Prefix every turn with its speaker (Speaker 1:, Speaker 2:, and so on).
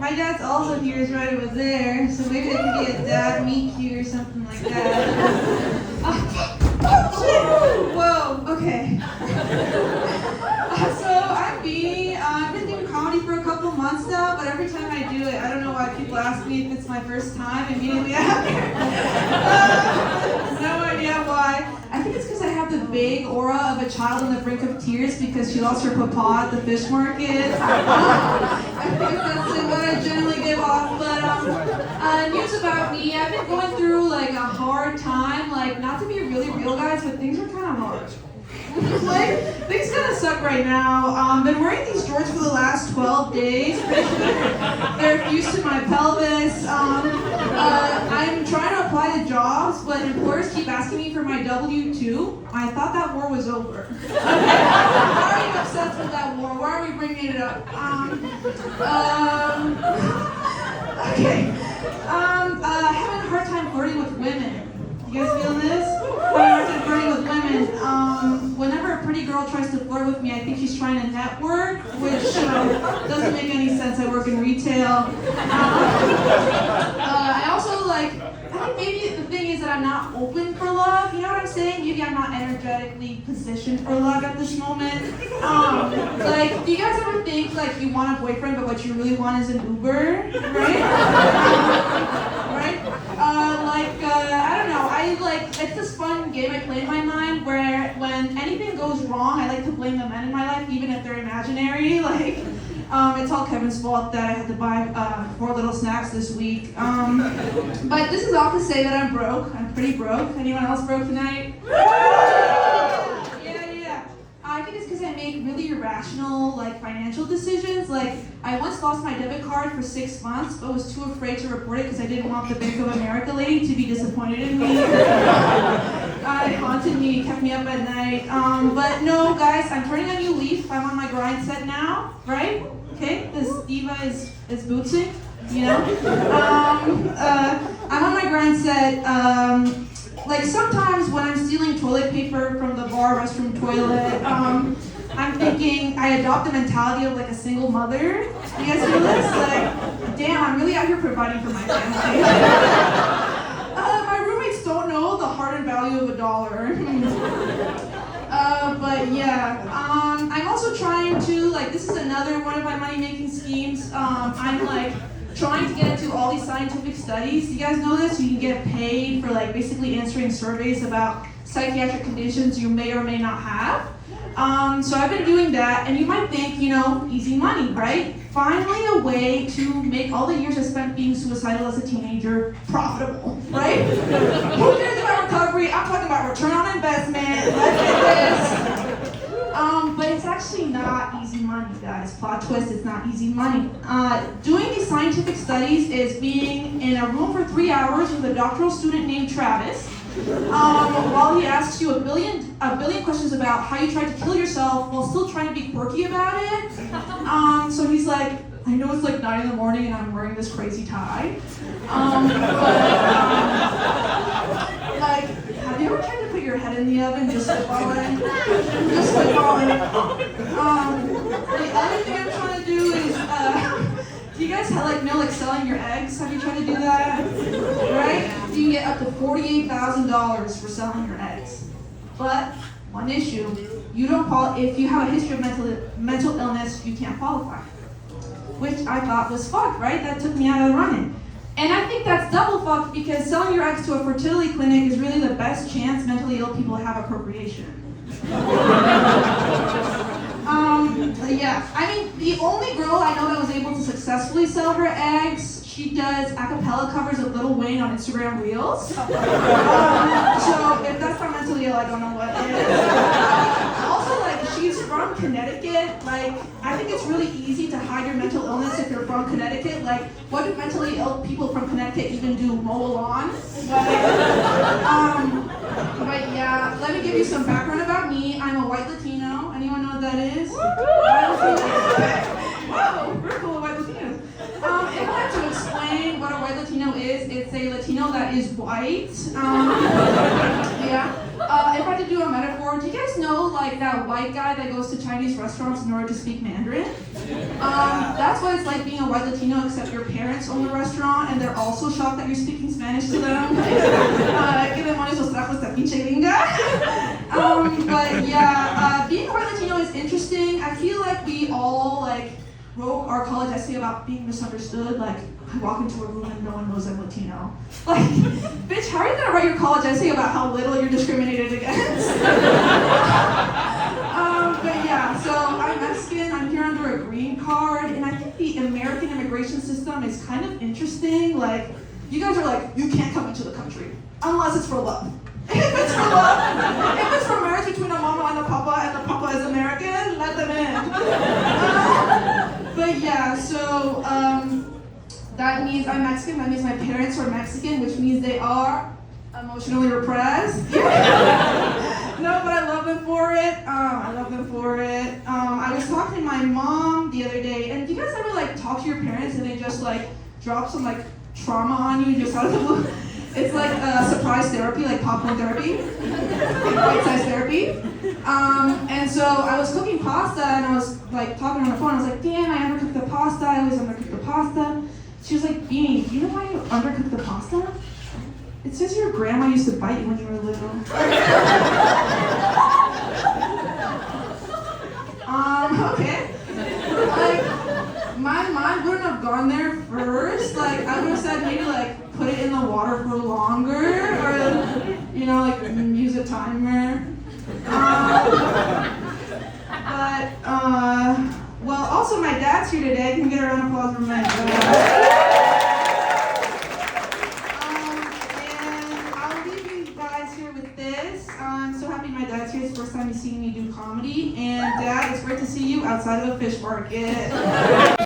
Speaker 1: My dad's also here, is right over there, so maybe there could be a dad meet cute or something like that. Oh shit! Whoa, okay. So I'm Bini. I've been doing comedy for a couple months now, but every time I do it, I don't know why people ask me if it's my first time immediately after. No idea why. I think it's because I have the vague aura of a child on the brink of tears because she lost her papa at the fish market. I think that's what I generally give off. But news about me, I've been going through like a hard time. Like, not to be really real, guys, but things are kind of hard. Like, things kind of suck right now. Been wearing these shorts for the last 12 days. Pretty sure they're fused to my pelvis. I'm trying to apply to jobs, but employers keep asking me for my W-2. I thought that war was over. Why are you obsessed with that war? Why are we bringing it up? Okay. Having a hard time flirting with women. You guys feeling this? Having a hard time flirting with women. Whenever a pretty girl tries to flirt with me, I think she's trying to network, which doesn't make any sense. I work in retail. I also I think maybe the thing is that I'm not open for love. You know what I'm saying? Maybe I'm not energetically positioned for love at this moment. Do you guys ever think you want a boyfriend, but what you really want is an Uber, right? Right? I don't know. It's this fun game I play in my mind where when anything goes wrong, I like to blame the men in my life, even if they're imaginary. It's all Kevin's fault that I had to buy 4 little snacks this week. But this is all to say that I'm broke. I'm pretty broke. Anyone else broke tonight? Yeah. I think it's because I make really irrational, financial decisions. I once lost my debit card for 6 months, but was too afraid to report it because I didn't want the Bank of America lady to be disappointed in me. It haunted me, kept me up at night. But no, guys, I'm turning a new leaf. I'm on my grind set now, right? Okay, this diva is bootsing, you know? I'm on my grind set. Sometimes when I'm stealing toilet paper from the bar restroom toilet, I'm thinking I adopt the mentality of a single mother. You guys feel this? Damn, I'm really out here providing for my family. My roommates don't know the heart and value of $1. But yeah, I'm also trying to, this is another one of my money-making schemes. I'm trying to get into all these scientific studies. You guys know this? You can get paid for basically answering surveys about psychiatric conditions you may or may not have. So I've been doing that, and you might think, easy money, right? Finally a way to make all the years I spent being suicidal as a teenager profitable, right? Who cares about recovery? I'm talking about return on investment. Let's get this. But it's actually not easy money, guys. Plot twist, it's not easy money. Doing these scientific studies is being in a room for 3 hours with a doctoral student named Travis, while he asks you a billion questions about how you tried to kill yourself while still trying to be quirky about it. So he's like, I know it's 9 in the morning and I'm wearing this crazy tie. Have you ever tried to put your head in the oven just spitballing? Just spitballing. The other thing I'm trying to do is, do you guys know selling your eggs? Have you tried to do that? Right? You can get up to $48,000 for selling your eggs. But one issue, if you have a history of mental illness, you can't qualify. Which I thought was fucked, right? That took me out of the running. And I think that's double fucked because selling your eggs to a fertility clinic is really the best chance mentally ill people have at procreation. The only girl I know that was able to successfully sell her eggs, she does a cappella covers of Lil Wayne on Instagram Reels. So if that's not mentally ill, I don't know what is. Also, she's from Connecticut. I think it's really easy to hide your mental illness if you're from Connecticut. What do mentally ill people from Connecticut even do? Mow a lawn? But yeah, let me give you some background about me. I'm a white Latino. Anyone know what that is? Whoa, we're cool white Latinos. If I had to explain what a white Latino is, it's a Latino that is white. Yeah. if I had to do a metaphor, do you guys know like that white guy that goes to Chinese restaurants in order to speak Mandarin? That's what it's like being a white Latino, except your parents own the restaurant and they're also shocked that you're speaking Spanish to them. Que demonios los trajo esta pinche gringa? But yeah, being a white Latino is interesting. I feel like we all like wrote our college essay about being misunderstood. Like, I walk into a room and no one knows I'm Latino. Like, bitch, how are you gonna write your college essay about how little you're discriminated against? But yeah, so I'm Mexican, I'm here under a green card, and I think the American immigration system is kind of interesting. Like, you guys are like, you can't come into the country unless it's for love. If it's for love, if it's for marriage between a mama and a papa is American, let them in. But yeah, so that means I'm Mexican, that means my parents are Mexican, which means they are emotionally repressed. No, but I love them for it. I was talking to my mom the other day, and do you guys ever like talk to your parents and they just like drop some like trauma on you just out of the blue? It's like surprise therapy, like popcorn therapy, bite-sized therapy. And so I was cooking pasta and I was like talking on the phone. I was like, damn, I undercooked the pasta. I always undercook the pasta. She was like, Bini, do you know why you undercooked the pasta? It says your grandma used to bite you when you were little. Okay. Like, my mind wouldn't have gone there first. Like, I would have said maybe like put it in the water for longer, or you know, like use a timer. Well, also my dad's here today. Can we get a round of applause for my dad? And I'll leave you guys here with this. I'm so happy my dad's here. It's the first time he's seeing me do comedy. And Dad, it's great to see you outside of a fish market.